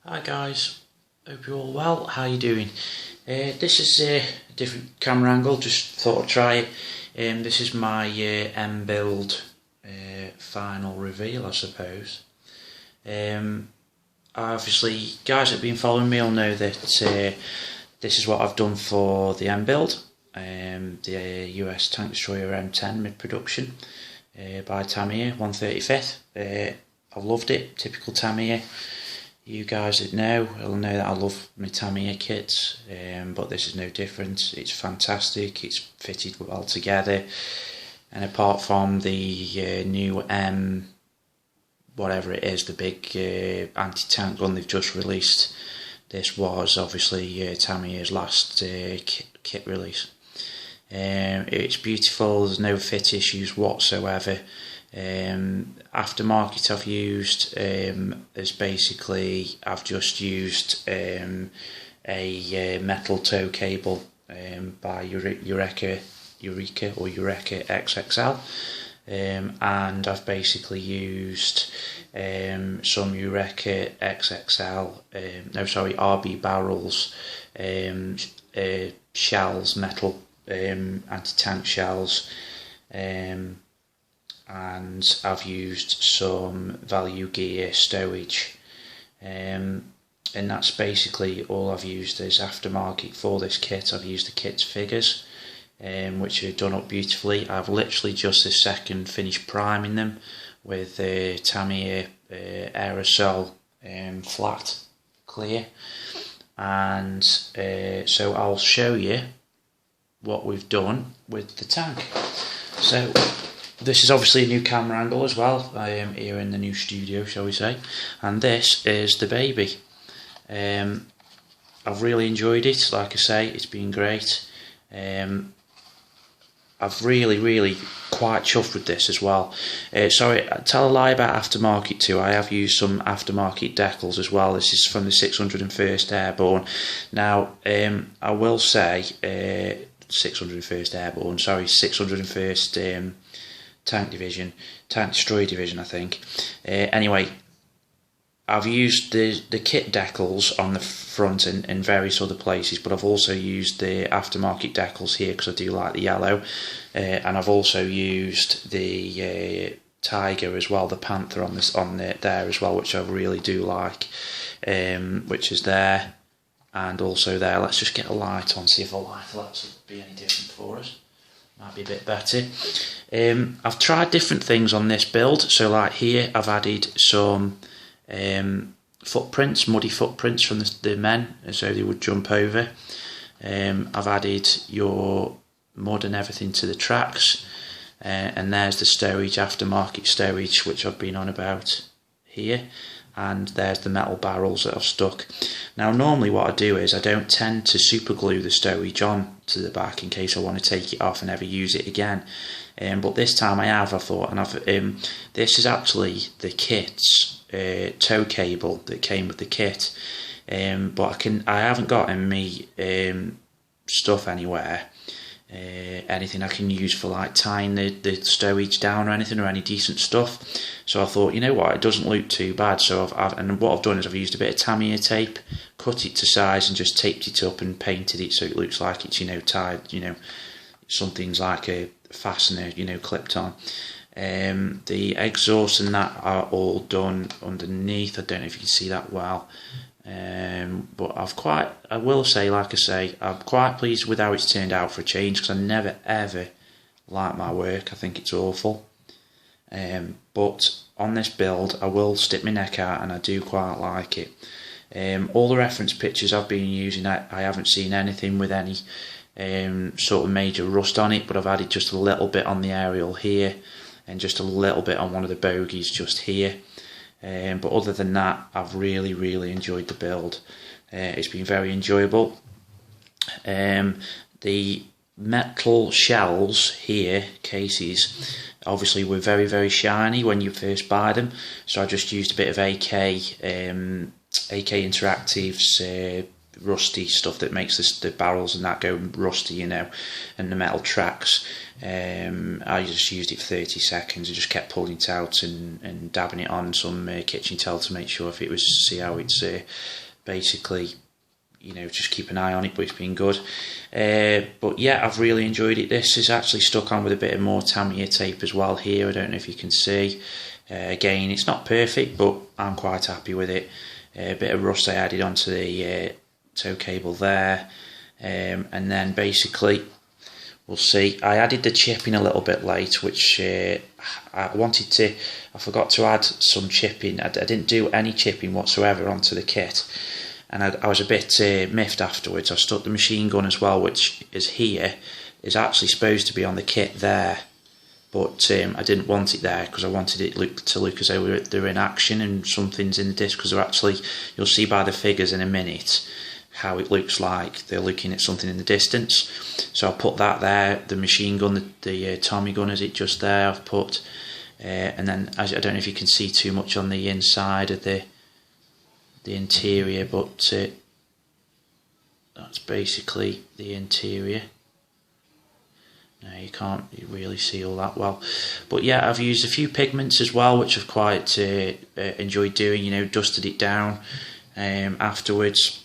Hi guys, hope you're all well. How you doing? This is a different camera angle, just thought I'd try it. This is my M-Build final reveal, I suppose. Obviously, guys that have been following me will know that this is what I've done for the M-Build, the US Tank Destroyer M10 mid-production by Tamiya 135th. I loved it, typical Tamiya. You guys that know will know that I love my Tamiya kits, but this is no different. It's fantastic, it's fitted well together, and apart from the new whatever it is, the big anti-tank gun they've just released, this was obviously Tamiya's last kit release. It's beautiful, there's no fit issues whatsoever. Aftermarket I've used is basically I've just used a metal tow cable by Eureka XXL, and I've basically used some Eureka XXL RB barrels, shells, metal anti-tank shells, and I've used some value gear stowage, and that's basically all I've used as aftermarket for this kit. I've used the kit's figures, which are done up beautifully. I've literally just this second finished priming them with Tamiya aerosol flat clear, and so I'll show you what we've done with the tank. So this is obviously a new camera angle as well. I am here in the new studio, shall we say, and this is the baby. I've really enjoyed it. Like I say, it's been great. I've really quite chuffed with this as well. Sorry, tell a lie about aftermarket too. I have used some aftermarket decals as well. This is from the 601st Airborne. Now, I will say 601st Airborne. Sorry, 601st Tank Destroyer Division, I think. Anyway, I've used the kit decals on the front and in various other places, but I've also used the aftermarket decals here because I do like the yellow, and I've also used the Tiger as well, the Panther on there as well, which I really do like, which is there and also there. Let's just get a light on, see if a light will actually be any different for us. Might be a bit better. I've tried different things on this build. So like here I've added some footprints, muddy footprints from the men, so they would jump over. I've added your mud and everything to the tracks, and there's the stowage, aftermarket stowage, which I've been on about here. And there's the metal barrels that I've stuck. Now normally what I do is I don't tend to super glue the stowage on to the back in case I want to take it off and never use it again. But this time I thought, and this is actually the kit's tow cable that came with the kit. But I haven't got in me stuff anywhere. Anything I can use for like tying the stowage down or anything, or any decent stuff. So I thought, you know what, it doesn't look too bad. So and what I've done is I've used a bit of Tamiya tape, cut it to size, and just taped it up and painted it so it looks like it's tied. Something's like a fastener, clipped on. The exhaust and that are all done underneath. I don't know if you can see that well. But I will say, like I say, I'm quite pleased with how it's turned out for a change, because I never ever like my work. I think it's awful. But on this build, I will stick my neck out, and I do quite like it. All the reference pictures I've been using, I haven't seen anything with any sort of major rust on it, but I've added just a little bit on the aerial here, and just a little bit on one of the bogies just here. But other than that, I've really enjoyed the build. It's been very enjoyable. The metal shells here, cases, obviously were very shiny when you first buy them, so I just used a bit of AK Interactive's rusty stuff that makes the barrels and that go rusty, you know, and the metal tracks. I just used it for 30 seconds. I just kept pulling it out and dabbing it on some kitchen towel to make sure if it was, see how it's basically, you know, just keep an eye on it, but it's been good. But yeah, I've really enjoyed it. This is actually stuck on with a bit of more Tamiya tape as well here. I don't know if you can see. Again, it's not perfect, but I'm quite happy with it. A bit of rust I added onto the tow cable there, and then basically we'll see. I added the chipping a little bit late, which I forgot to add some chipping. I didn't do any chipping whatsoever onto the kit, and I was a bit miffed afterwards. I stuck the machine gun as well, which is here, is actually supposed to be on the kit there, but I didn't want it there because I wanted it to look as though they're in action and something's in the disc, because they're actually, you'll see by the figures in a minute how it looks like they're looking at something in the distance. So I put that there, the machine gun, the Tommy gun, is it just there, I've put, and then I don't know if you can see too much on the inside of the interior, but that's basically the interior. No, you can't really see all that well, but yeah, I've used a few pigments as well, which I've quite enjoyed doing, you know, dusted it down afterwards.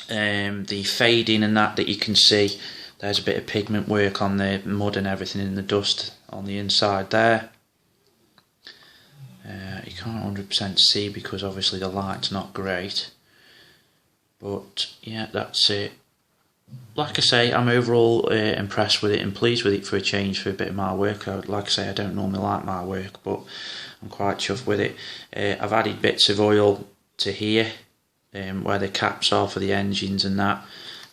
The fading and that you can see, there's a bit of pigment work on the mud and everything in the dust on the inside there. You can't 100% see because obviously the light's not great, but yeah, that's it. Like I say, I'm overall impressed with it and pleased with it for a change, for a bit of my work. Like I say, I don't normally like my work, but I'm quite chuffed with it. I've added bits of oil to here, where the caps are for the engines and that,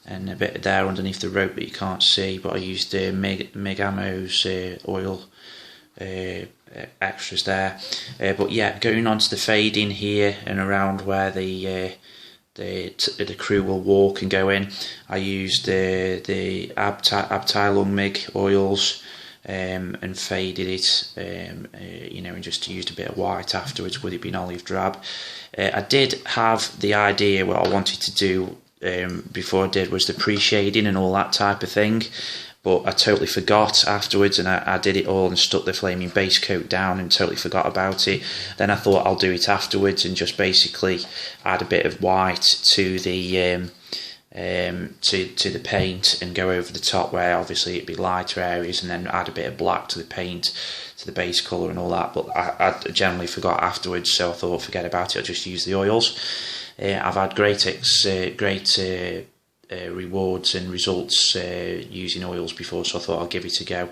and a bit there underneath the rope that you can't see, but I used Mig Ammo's oil extras there. But yeah, going on to the fading here and around where the crew will walk and go in, I used the Abteilung Mig oils and faded it, you know, and just used a bit of white afterwards with it being olive drab. I did have the idea, what I wanted to do before I did was the pre-shading and all that type of thing, but I totally forgot afterwards, and I did it all and stuck the flaming base coat down and totally forgot about it. Then I thought I'll do it afterwards and just basically add a bit of white to the to the paint and go over the top where obviously it'd be lighter areas, and then add a bit of black to the paint, to the base colour and all that, but I generally forgot afterwards, so I thought forget about it, I'll just use the oils. I've had great rewards and results using oils before, so I thought I'll give it a go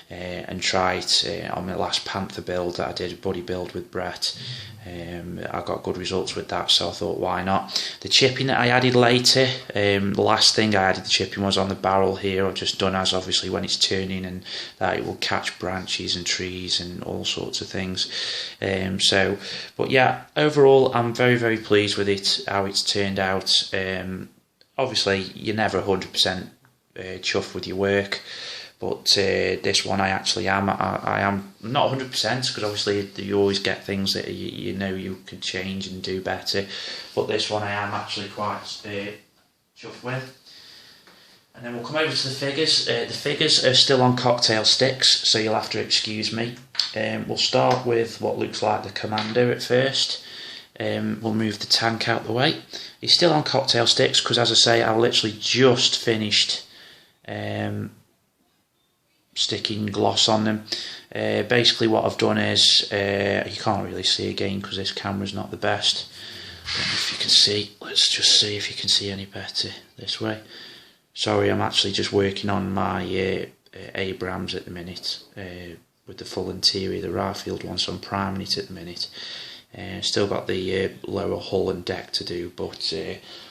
and try it on my last Panther build that I did, a buddy build with Brett. I got good results with that, so I thought why not. The chipping that I added later, the last thing I added the chipping was on the barrel here. I've just done as obviously when it's turning, and that it will catch branches and trees and all sorts of things. But yeah, overall I'm very, very pleased with it, how it's turned out. Obviously you're never 100% chuffed with your work, but this one I actually am. I am not 100% because obviously you always get things that you know you can change and do better, but this one I am actually quite chuffed with. And then we'll come over to the figures. The figures are still on cocktail sticks, so you'll have to excuse me. We'll start with what looks like the Commander at first. We'll move the tank out the way. He's still on cocktail sticks because, as I say, I literally just finished sticking gloss on them. Basically what I've done is, you can't really see again because this camera's not the best. I don't know if you can see. Let's just see if you can see any better this way. Sorry, I'm actually just working on my Abrams at the minute with the full interior, the Ryefield one, so I'm priming it at the minute. Still got the lower hull and deck to do, but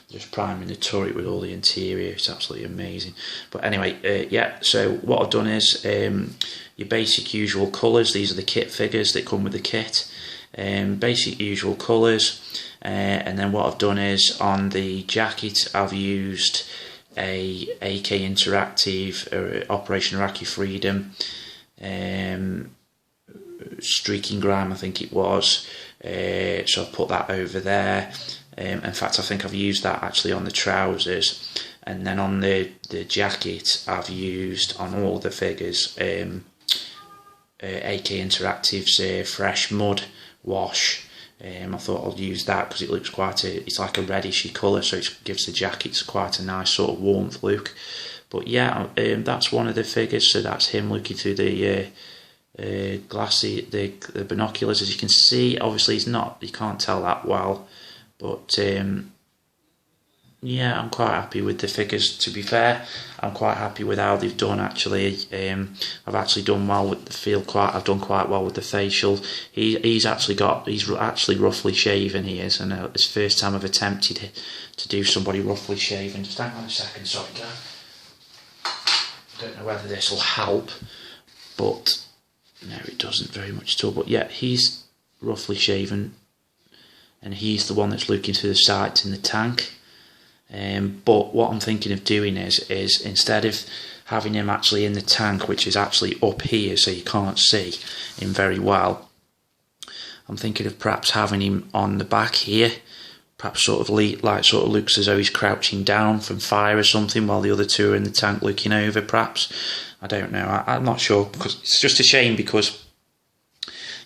just priming the turret with all the interior. It's absolutely amazing. But anyway, yeah, so what I've done is your basic usual colours. These are the kit figures that come with the kit. Basic usual colours, and then what I've done is on the jacket I've used a AK Interactive Operation Iraqi Freedom streaking grime, I think it was. So I've put that over there. In fact, I think I've used that actually on the trousers, and then on the jacket I've used on all the figures AK Interactive's Fresh Mud wash. I thought I'll use that because it looks it's like a reddishy colour, so it gives the jackets quite a nice sort of warmth look. But yeah, that's one of the figures. So that's him looking through the the binoculars. As you can see, obviously you can't tell that well, but yeah, I'm quite happy with the figures, to be fair. I'm quite happy with how they've done, actually. I've actually done well with the I've done quite well with the facial. He's actually roughly shaven, he is, and it's the first time I've attempted to do somebody roughly shaven. Just hang on a second, sorry guys. I don't know whether this will help, but no, it doesn't very much at all. But yeah, he's roughly shaven, and he's the one that's looking through the sights in the tank. But what I'm thinking of doing is instead of having him actually in the tank, which is actually up here so you can't see him very well, I'm thinking of perhaps having him on the back here, perhaps sort of looks as though he's crouching down from fire or something, while the other two are in the tank looking over, perhaps. I don't know, I'm not sure, because it's just a shame because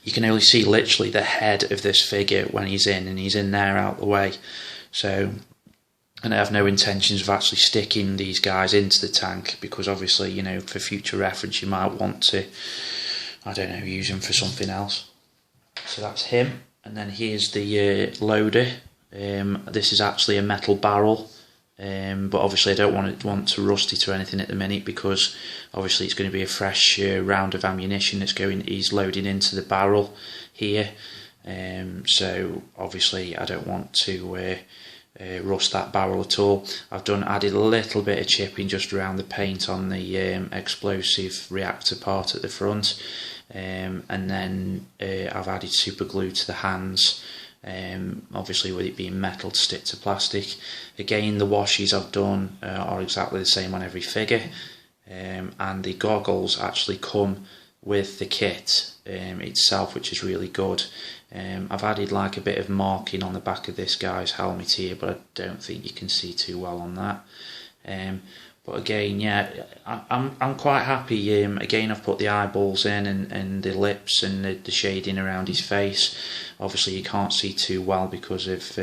you can only see literally the head of this figure when he's in, and he's in there out the way. So, and I have no intentions of actually sticking these guys into the tank, because obviously, you know, for future reference you might want to, I don't know, use them for something else. So that's him, and then here's the loader. This is actually a metal barrel, but obviously I don't want to rust it or anything at the minute, because obviously it's going to be a fresh round of ammunition he's loading into the barrel here. So obviously I don't want to rust that barrel at all. I've added a little bit of chipping just around the paint on the explosive reactor part at the front, and then I've added super glue to the hands, obviously with it being metal to stick to plastic. Again, the washes I've done are exactly the same on every figure, and the goggles actually come with the kit itself, which is really good. I've added like a bit of marking on the back of this guy's helmet here, but I don't think you can see too well on that. But again, yeah, I'm quite happy. Again, I've put the eyeballs in and the lips and the shading around his face. Obviously, you can't see too well because of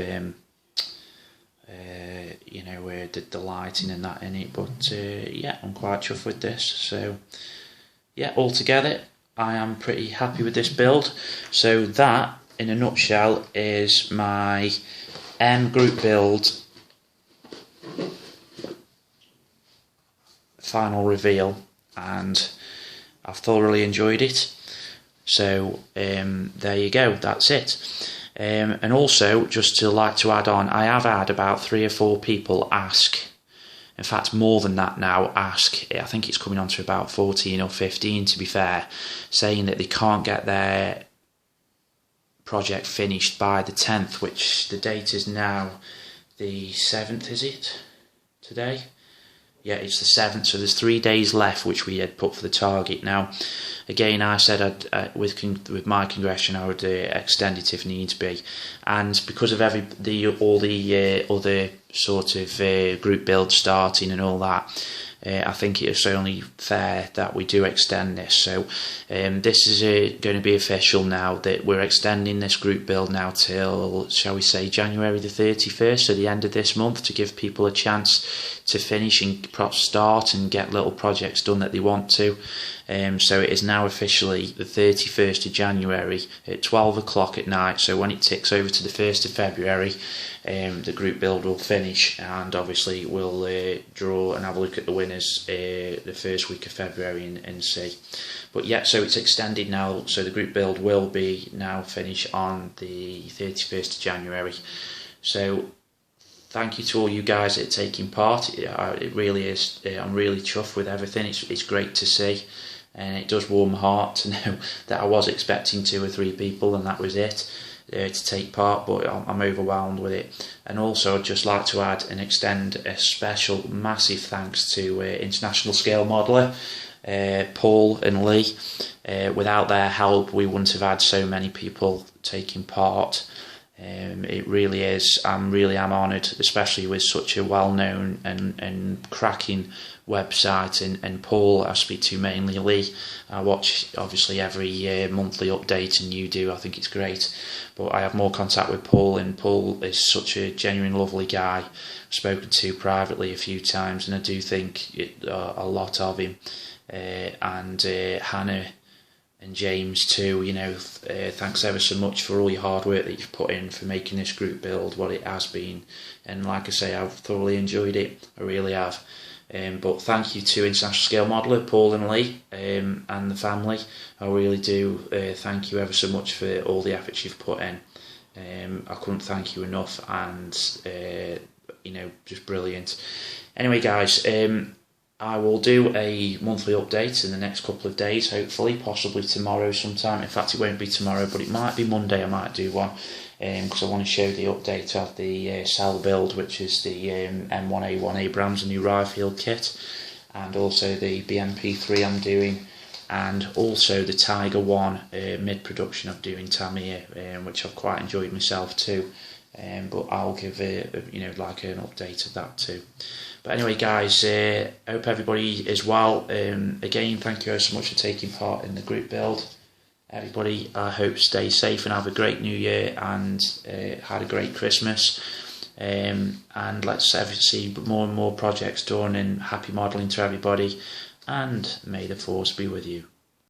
you know, where the lighting and that in it. But yeah, I'm quite chuffed with this. So yeah, altogether, I am pretty happy with this build. So that, in a nutshell, is my group build final reveal, and I've thoroughly enjoyed it. So there you go, that's it. And also, just to add on, I have had about 3 or 4 people ask, in fact more than that now, ask, I think it's coming on to about 14 or 15 to be fair, saying that they can't get their project finished by the 10th, which the date is now the 7th, is it, today? Yeah, it's the 7th, so there's 3 days left, which we had put for the target. Now, again, I said with my progression I would extend it if needs be, and because of all the other sort of group builds starting and all that, I think it's only fair that we do extend this. So this is going to be official now, that we're extending this group build now till, shall we say, January the 31st, so the end of this month, to give people a chance to finish and start and get little projects done that they want to. So it is now officially the 31st of January at 12 o'clock at night. So when it ticks over to the 1st of February, the group build will finish, and obviously we'll draw and have a look at the winners the first week of February and see. But yeah, so it's extended now, so the group build will be now finished on the 31st of January. So thank you to all you guys that are taking part. It really is. I'm really chuffed with everything. It's great to see, and it does warm my heart to know that I was expecting 2 or 3 people and that was it to take part, but I'm overwhelmed with it. And also I'd just like to add and extend a special massive thanks to International Scale Modeller, Paul and Lee. Without their help we wouldn't have had so many people taking part. It really is. I really am honoured, especially with such a well-known and cracking website. And Paul, I speak to mainly. Lee, I watch obviously every monthly update, and you do. I think it's great. But I have more contact with Paul, and Paul is such a genuine, lovely guy. I've spoken to privately a few times, and I do think a lot of him. And Hannah and James too, thanks ever so much for all your hard work that you've put in for making this group build what it has been. And like I say, I've thoroughly enjoyed it. I really have. But thank you to International Scale Modeller Paul and Lee, and the family. I really do thank you ever so much for all the efforts you've put in. I couldn't thank you enough, and just brilliant. Anyway, guys, I will do a monthly update in the next couple of days, hopefully, possibly tomorrow sometime. In fact, it won't be tomorrow, but it might be Monday. I might do one, because I want to show the update of the cell build, which is the M1A1 Abrams, a new Ryefield kit, and also the BMP3 I'm doing, and also the Tiger 1 mid-production I'm doing Tamiya, which I've quite enjoyed myself too. But I'll give like an update of that too. But anyway, guys, hope everybody is well. Again, thank you so much for taking part in the group build. Everybody, I hope stay safe and have a great New Year, and had a great Christmas. And let's ever see more and more projects done, and happy modelling to everybody. And may the force be with you.